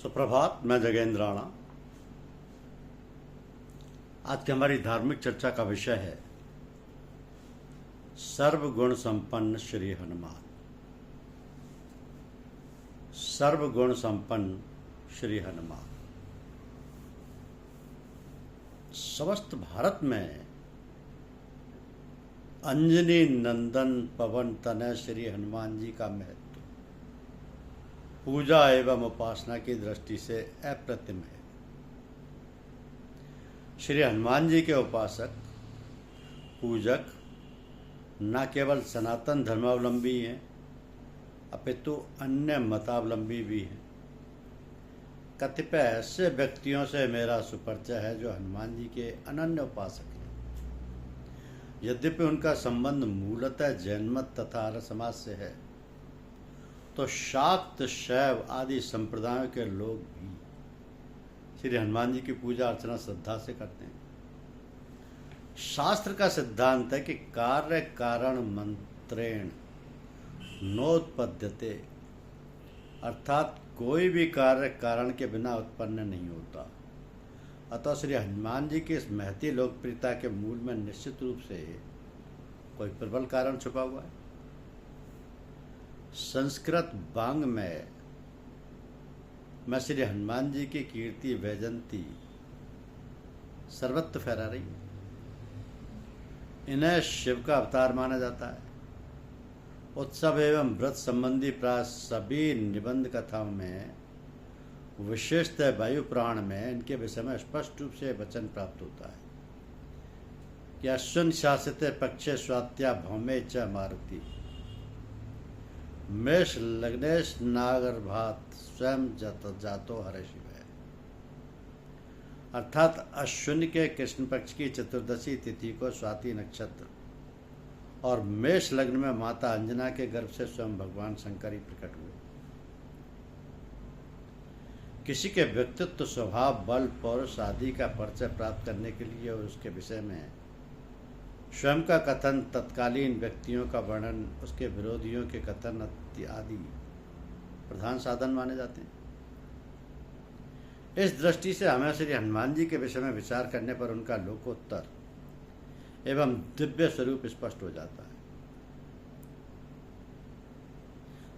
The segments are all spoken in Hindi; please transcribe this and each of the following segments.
सुप्रभात। मैं जगेंद्र राणा। आज की हमारी धार्मिक चर्चा का विषय है सर्वगुण संपन्न श्री हनुमान। सर्वगुण संपन्न श्री हनुमान। समस्त भारत में अंजनी नंदन पवन तनय श्री हनुमान जी का महत्व पूजा एवं उपासना की दृष्टि से अप्रतिम है। श्री हनुमान जी के उपासक पूजक न केवल सनातन धर्मावलंबी हैं अपितु अन्य मतावलंबी भी हैं। कतिपय ऐसे व्यक्तियों से मेरा सुपरिचय है जो हनुमान जी के अनन्य उपासक हैं। यद्यपि उनका संबंध मूलतः जैन मत तथा आर्य समाज से है, तो शाक्त शैव आदि संप्रदायों के लोग भी श्री हनुमान जी की पूजा अर्चना श्रद्धा से करते हैं। शास्त्र का सिद्धांत है कि कार्य कारण मंत्रेण नोत्पद्यते, अर्थात कोई भी कार्य कारण के बिना उत्पन्न नहीं होता। अतः श्री हनुमान जी की इस महती लोकप्रियता के मूल में निश्चित रूप से कोई प्रबल कारण छुपा हुआ है। संस्कृत बांग में मैं श्री हनुमान जी की कीर्ति वैजंती सर्वत्र फहरा रही है। इन्हें शिव का अवतार माना जाता है। उत्सव एवं व्रत संबंधी प्राय सभी निबंध कथाओं में, विशेषतः वायु पुराण में इनके विषय में स्पष्ट रूप से वचन प्राप्त होता है कि अश्विन शासित पक्षे स्वात्या भौमे च मारुति मेष लग्नेश नागर्भात स्वयं जातो हरे शिव है। अर्थात अश्विन के कृष्ण पक्ष की चतुर्दशी तिथि को स्वाति नक्षत्र और मेष लग्न में माता अंजना के गर्भ से स्वयं भगवान शंकर ही प्रकट हुए। किसी के व्यक्तित्व, स्वभाव, बल, पौरुष आदि का परिचय प्राप्त करने के लिए और उसके विषय में स्वयं का कथन, तत्कालीन व्यक्तियों का वर्णन, उसके विरोधियों के कथन आदि प्रधान साधन माने जाते हैं। इस दृष्टि से हमें श्री हनुमान जी के विषय में विचार करने पर उनका लोकोत्तर एवं दिव्य स्वरूप स्पष्ट हो जाता है।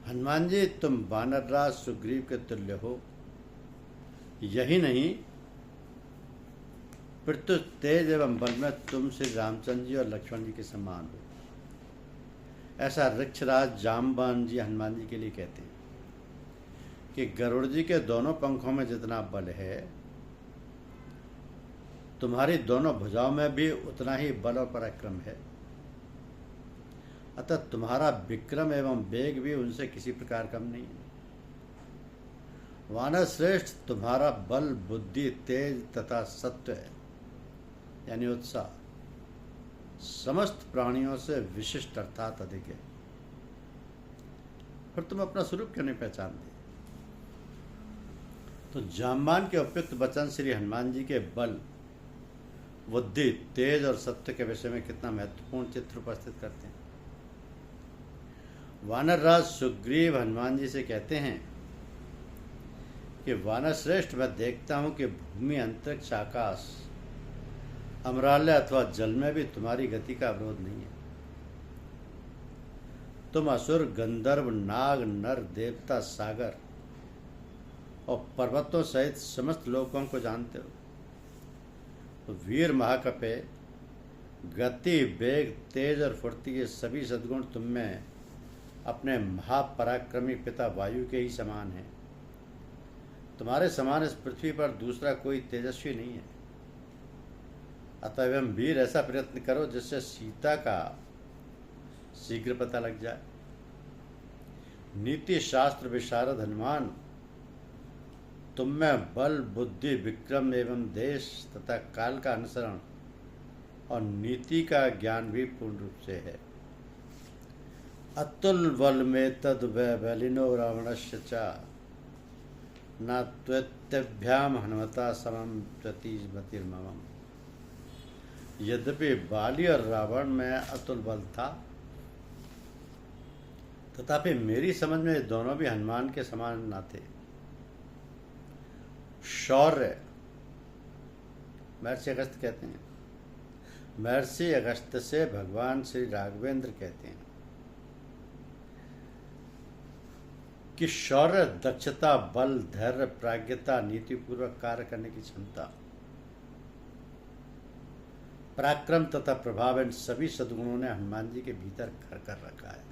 हनुमान जी, तुम वानरराज सुग्रीव के तुल्य हो। यही नहीं, प्रत्युत तेज एवं बल में तुम श्री रामचंद्र जी और लक्ष्मण जी के समान हो। ऐसा ऋक्षराज जाम्बान जी हनुमान जी के लिए कहते हैं कि गरुड़ जी के दोनों पंखों में जितना बल है, तुम्हारी दोनों भुजाओं में भी उतना ही बल और पराक्रम है। अतः तुम्हारा विक्रम एवं वेग भी उनसे किसी प्रकार कम नहीं है। वानर श्रेष्ठ, तुम्हारा बल, बुद्धि, तेज तथा सत्व है, यानी उत्साह समस्त प्राणियों से विशिष्ट अर्थात अधिक है। फिर तुम अपना स्वरूप क्यों नहीं पहचानते? तो जाम्बान के उपयुक्त वचन श्री हनुमान जी के बल, बुद्धि, तेज और सत्य के विषय में कितना महत्वपूर्ण चित्र उपस्थित करते हैं। वानरराज सुग्रीव हनुमान जी से कहते हैं कि वानर श्रेष्ठ, मैं देखता हूं कि भूमि, अंतरिक्ष, आकाश, अमरालय अथवा जल में भी तुम्हारी गति का अवरोध नहीं है। तुम असुर, गंधर्व, नाग, नर, देवता, सागर और पर्वतों सहित समस्त लोकों को जानते हो। तो वीर, महाकपे, गति, वेग, तेज और फुर्ती, ये सभी सद्गुण तुम में अपने महापराक्रमी पिता वायु के ही समान हैं। तुम्हारे समान इस पृथ्वी पर दूसरा कोई तेजस्वी नहीं है। अतः वीर, ऐसा प्रयत्न करो जिससे सीता का शीघ्र पता लग जाए। नीति शास्त्र विशारद हनुमान, तुम में बल, बुद्धि, विक्रम एवं देश तथा काल का अनुसरण और नीति का ज्ञान भी पूर्ण रूप से है। अतुल बल में तद बलिनो रावणस्य च न त्वत्भ्याम हनुमता समम प्रतिमतिर्मम। यद्यपि बाली और रावण में अतुल बल था, तथापि मेरी समझ में दोनों भी हनुमान के समान न थे। शौर्य महर्षि अगस्त कहते हैं। महर्षि अगस्त से भगवान श्री राघवेंद्र कहते हैं कि शौर्य दक्षता, बल, धैर्य, प्राज्ञता, नीतिपूर्वक कार्य करने की क्षमता, पराक्रम तथा प्रभाव, इन सभी सद्गुणों ने हनुमान जी के भीतर घर कर रखा है।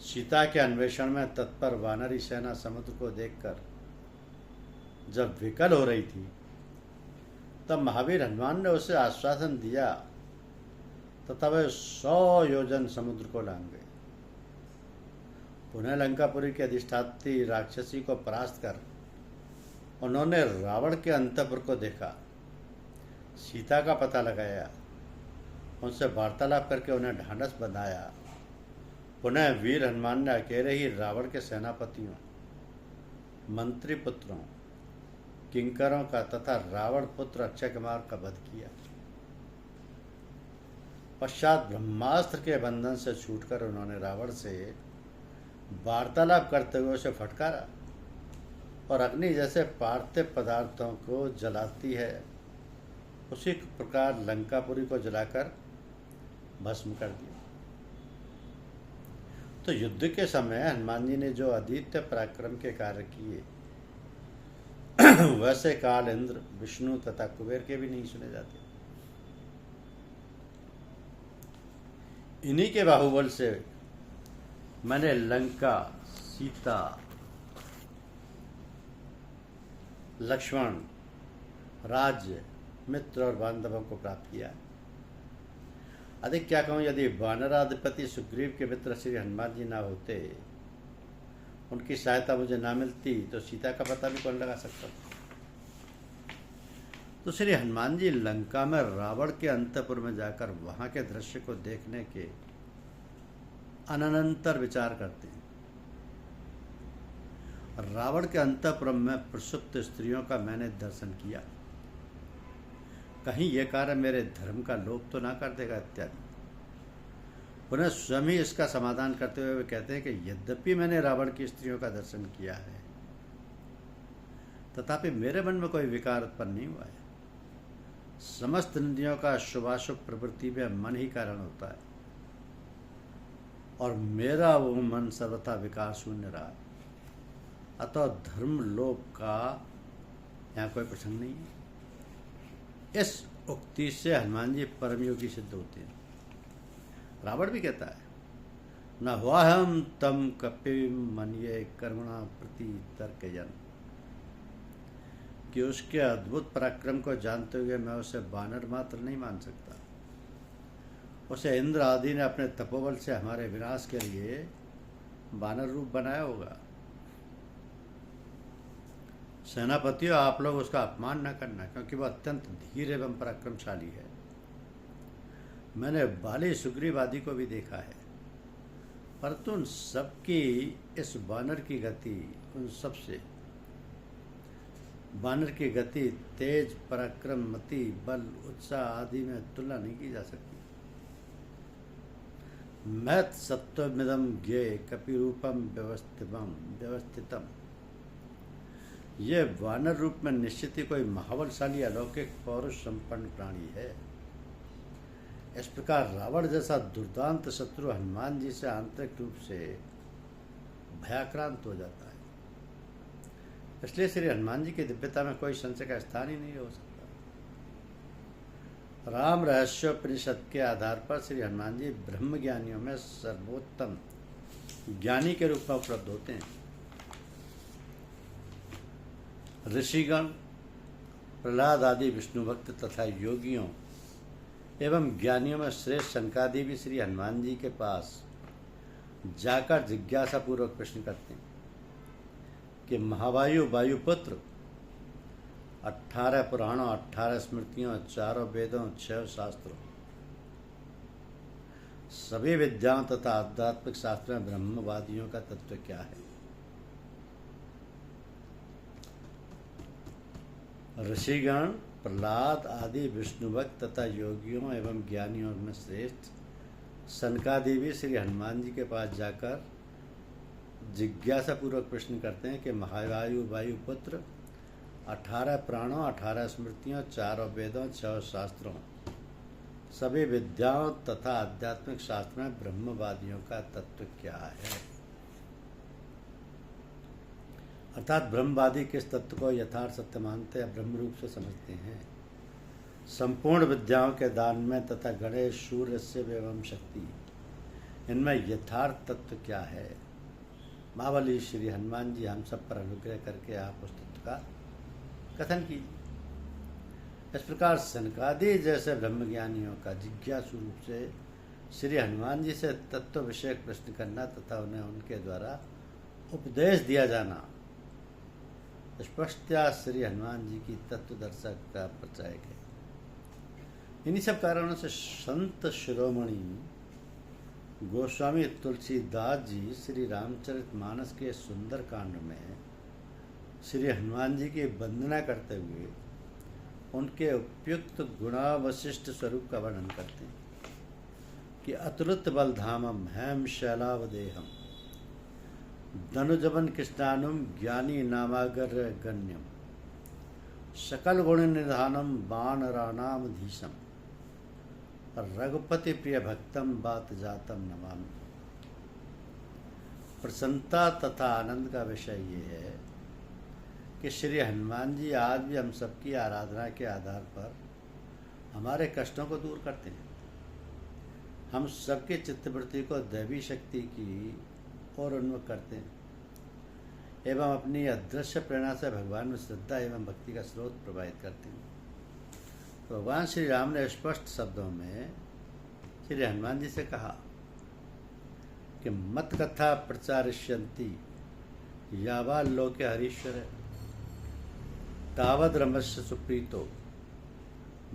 सीता के अन्वेषण में तत्पर वानरी सेना समुद्र को देखकर जब विकल हो रही थी, तब महावीर हनुमान ने उसे आश्वासन दिया तथा वे 100 योजन समुद्र को लांग गए। पुनः लंकापुरी की अधिष्ठात्री राक्षसी को परास्त कर उन्होंने रावण के अंतपुर को देखा, सीता का पता लगाया, उनसे वार्तालाप करके उन्हें ढांढस बंधाया। पुनः वीर हनुमान ने अकेले ही रावण के सेनापतियों, मंत्री पुत्रों, किंकरों का तथा रावण पुत्र अक्षय कुमार का वध किया। पश्चात ब्रह्मास्त्र के बंधन से छूटकर उन्होंने रावण से वार्तालाप करते हुए उसे फटकारा और अग्नि जैसे पार्थिव पदार्थों को जलाती है, उसी प्रकार लंकापुरी को जलाकर भस्म कर दिया। तो युद्ध के समय हनुमान जी ने जो अद्वितीय पराक्रम के कार्य किए, वैसे काल, इंद्र, विष्णु तथा कुबेर के भी नहीं सुने जाते। इन्हीं के बाहुबल से मैंने लंका, सीता, लक्ष्मण, राज्य, मित्र और बांधवों को प्राप्त किया। अधिक क्या कहूँ, यदि वानराधिपति सुग्रीव के मित्र श्री हनुमान जी ना होते, उनकी सहायता मुझे ना मिलती, तो सीता का पता भी कौन लगा सकता। तो श्री हनुमान जी लंका में रावण के अंतपुर में जाकर वहां के दृश्य को देखने के अनंतर विचार करते हैं। रावण के अंतपुर में प्रसुप्त स्त्रियों का मैंने दर्शन किया, कहीं यह कार्य मेरे धर्म का लोप तो ना कर देगा इत्यादि। पुनः स्वयं ही इसका समाधान करते हुए वे कहते हैं कि यद्यपि मैंने रावण की स्त्रियों का दर्शन किया है, तथापि मेरे मन में कोई विकार उत्पन्न नहीं हुआ है। समस्त इंद्रियों का शुभाशुभ प्रवृत्ति में मन ही कारण होता है और मेरा वो मन सर्वथा विकार शून्य रहा। अतः धर्म लोप का यहाँ कोई प्रसंग नहीं है। इस उक्ति से हनुमान जी परमयोगी सिद्ध होते हैं। रावण भी कहता है, न हुआ हम तम कपि मनिये कर्मणा प्रति तर्कयन, कि उसके अद्भुत पराक्रम को जानते हुए मैं उसे वानर मात्र नहीं मान सकता। उसे इंद्र आदि ने अपने तपोबल से हमारे विनाश के लिए वानर रूप बनाया होगा। सेनापतियों, आप लोग उसका अपमान न करना, क्योंकि वह अत्यंत धीर एवं पराक्रमशाली है। मैंने बाली, सुग्रीव आदि को भी देखा है, परंतु उन सबकी इस वानर की गति, उन सबसे वानर की गति, तेज, पराक्रम, मति, बल, उत्साह आदि में तुलना नहीं की जा सकती। महत् सत्वमिदं ज्ञे कपिरूपम व्यवस्थितम, ये वानर रूप में निश्चित ही कोई महाबलशाली अलौकिक पौरुष संपन्न प्राणी है। इस प्रकार रावण जैसा दुर्दांत शत्रु हनुमान जी से आंतरिक रूप से भयाक्रांत हो जाता है। इसलिए श्री हनुमान जी की दिव्यता में कोई संशय का स्थान ही नहीं हो सकता। राम रहस्योपनिषद के आधार पर श्री हनुमान जी ब्रह्म ज्ञानियों में सर्वोत्तम ज्ञानी के रूप में उपलब्ध होते हैं। ऋषिगण, प्रहलाद आदि विष्णु भक्त तथा योगियों एवं ज्ञानियों में श्रेष्ठ शनकादि भी श्री हनुमान जी के पास जाकर जिज्ञासा पूर्वक प्रश्न करते हैं कि महावायु, वायुपुत्र, 18 पुराणों, 18 स्मृतियों, 4 वेदों, 6 शास्त्रों, सभी विद्याओं तथा आध्यात्मिक शास्त्र में ब्रह्मवादियों का तत्व क्या है। ऋषिगण, प्रहलाद आदि विष्णुभक्त तथा योगियों एवं ज्ञानियों में श्रेष्ठ सनकादि भी श्री हनुमान जी के पास जाकर जिज्ञासा पूर्वक प्रश्न करते हैं कि महावायु, वायुपुत्र, 18 प्राणों, 18 स्मृतियों, 4 वेदों, 6 शास्त्रों, सभी विद्याओं तथा आध्यात्मिक शास्त्र में ब्रह्मवादियों का तत्व क्या है। अर्थात ब्रह्मवादी किस तत्व को यथार्थ सत्य मानते या ब्रह्म रूप से समझते हैं। संपूर्ण विद्याओं के दान में तथा गणेश, सूर्य, शिव एवं शक्ति, इनमें यथार्थ तत्व क्या है। महाबली श्री हनुमान जी हम सब पर अनुग्रह करके आप उस तत्व का कथन कीजिए। इस प्रकार सनकादि जैसे ब्रह्मज्ञानियों का जिज्ञासु रूप से श्री हनुमान जी से तत्व विषयक प्रश्न करना तथा उन्हें उनके द्वारा उपदेश दिया जाना स्पष्टतया श्री हनुमान जी की तत्वदर्शक का प्रचायक है। इन्हीं सब कारणों से संत शिरोमणि गोस्वामी तुलसीदास जी श्री रामचरितमानस के सुंदर कांड में श्री हनुमान जी की वंदना करते हुए उनके उपयुक्त गुणावशिष्ट स्वरूप का वर्णन करते हैं कि अतुलित बलधामम हेम शैलावदेहम धनुजवन कृष्णानुम ज्ञानी नामागर गण्यम सकल गुण निधानम वानराणाम धीशम रघुपति प्रिय भक्तम बात जातम नमामि। प्रसन्नता तथा आनंद का विषय ये है कि श्री हनुमान जी आज भी हम सबकी आराधना के आधार पर हमारे कष्टों को दूर करते हैं। हम सबके चित्तवृत्ति को दैवी शक्ति की ओर उन्मुख करते हैं एवं अपनी अदृश्य प्रेरणा से भगवान में श्रद्धा एवं भक्ति का स्रोत प्रवाहित करते हैं। भगवान श्री राम ने स्पष्ट शब्दों में श्री हनुमान जी से कहा कि मत कथा प्रचारिष्यन्ति यावा लोके हरीश्वर तावद रमस्य सुप्रीतो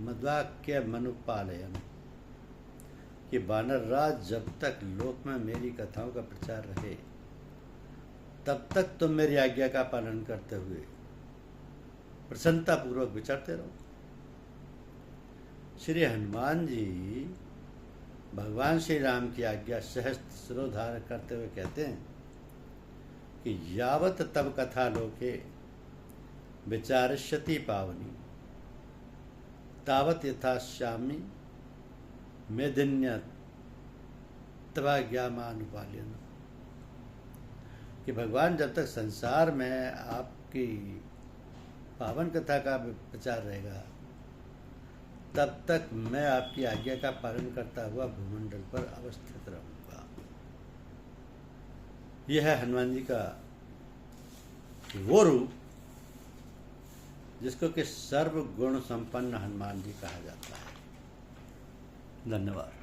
मद्वाक्य मनुपालयन, कि वानर राज जब तक लोक में मेरी कथाओं का प्रचार रहे तब तक तुम मेरी आज्ञा का पालन करते हुए प्रसन्नता पूर्वक विचरते रहो। श्री हनुमान जी भगवान श्री राम की आज्ञा सहस्त्र शिरोधार करते हुए कहते हैं कि यावत तब कथा लोके विचारिष्यति पावनी तावत यथाश्यामी मेदिन्य तवाज्ञामानुपाल्यन, कि भगवान जब तक संसार में आपकी पावन कथा का प्रचार रहेगा तब तक मैं आपकी आज्ञा का पालन करता हुआ भूमंडल पर अवस्थित रहूंगा। यह है हनुमान जी का वो रूप जिसको कि सर्व गुण संपन्न हनुमान जी कहा जाता है। धन्यवाद।